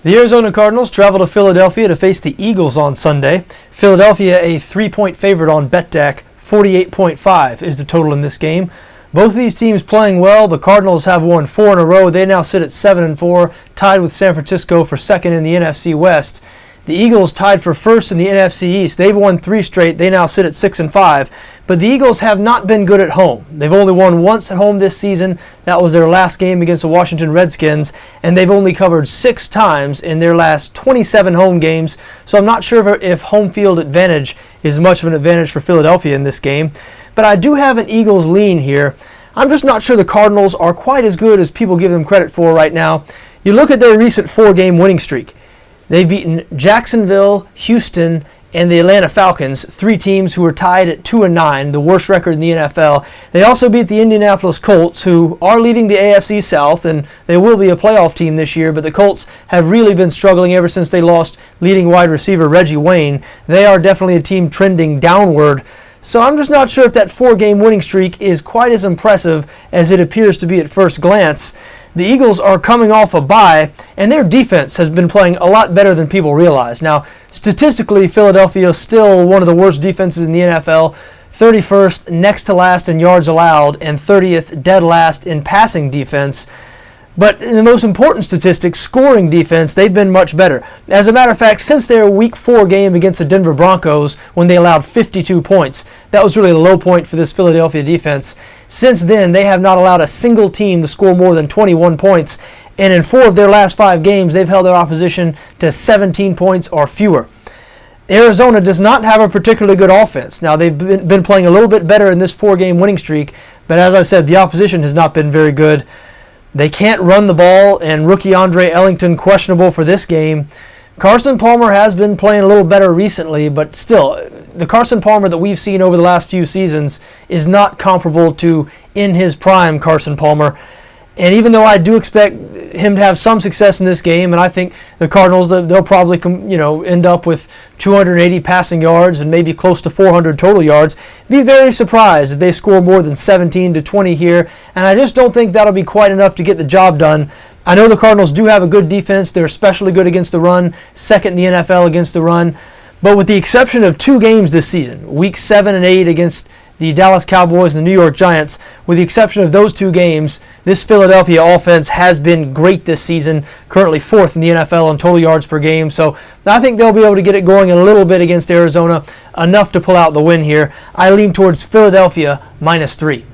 The Arizona Cardinals travel to Philadelphia to face the Eagles on Sunday. Philadelphia a 3-point favorite on BETDAQ. 48.5 is the total in this game. Both of these teams playing well. The Cardinals have won 4 in a row. They now sit at 7-4, tied with San Francisco for second in the NFC West. The Eagles tied for first in the NFC East. They've won 3 straight. They now sit at 6-5. But the Eagles have not been good at home. They've only won once at home this season. That was their last game against the Washington Redskins. And they've only covered 6 times in their last 27 home games. So I'm not sure if home field advantage is much of an advantage for Philadelphia in this game. But I do have an Eagles lean here. I'm just not sure the Cardinals are quite as good as people give them credit for right now. You look at their recent 4-game winning streak. They've beaten Jacksonville, Houston, and the Atlanta Falcons, 3 teams who are tied at 2-9, the worst record in the NFL. They also beat the Indianapolis Colts, who are leading the AFC South, and they will be a playoff team this year, but the Colts have really been struggling ever since they lost leading wide receiver Reggie Wayne. They are definitely a team trending downward. So I'm just not sure if that 4-game winning streak is quite as impressive as it appears to be at first glance. The Eagles are coming off a bye, and their defense has been playing a lot better than people realize. Now, statistically, Philadelphia is still one of the worst defenses in the NFL, 31st, next to last in yards allowed, and 30th, dead last in passing defense. But in the most important statistics, scoring defense, they've been much better. As a matter of fact, since their Week 4 game against the Denver Broncos, when they allowed 52 points, that was really a low point for this Philadelphia defense. Since then, they have not allowed a single team to score more than 21 points. And in 4 of their last 5 games, they've held their opposition to 17 points or fewer. Arizona does not have a particularly good offense. Now, they've been playing a little bit better in this 4-game winning streak, but as I said, the opposition has not been very good. They can't run the ball, and rookie Andre Ellington questionable for this game. Carson Palmer has been playing a little better recently, but still, the Carson Palmer that we've seen over the last few seasons is not comparable to in his prime Carson Palmer. And even though I do expect him to have some success in this game, and I think the Cardinals, they'll probably end up with 280 passing yards and maybe close to 400 total yards, be very surprised if they score more than 17 to 20 here. And I just don't think that'll be quite enough to get the job done. I know the Cardinals do have a good defense. They're especially good against the run, second in the NFL against the run. But with the exception of 2 games this season, Week 7 and 8 against the Dallas Cowboys and the New York Giants, with the exception of those 2 games, this Philadelphia offense has been great this season, currently 4th in the NFL in total yards per game. So I think they'll be able to get it going a little bit against Arizona, enough to pull out the win here. I lean towards Philadelphia -3.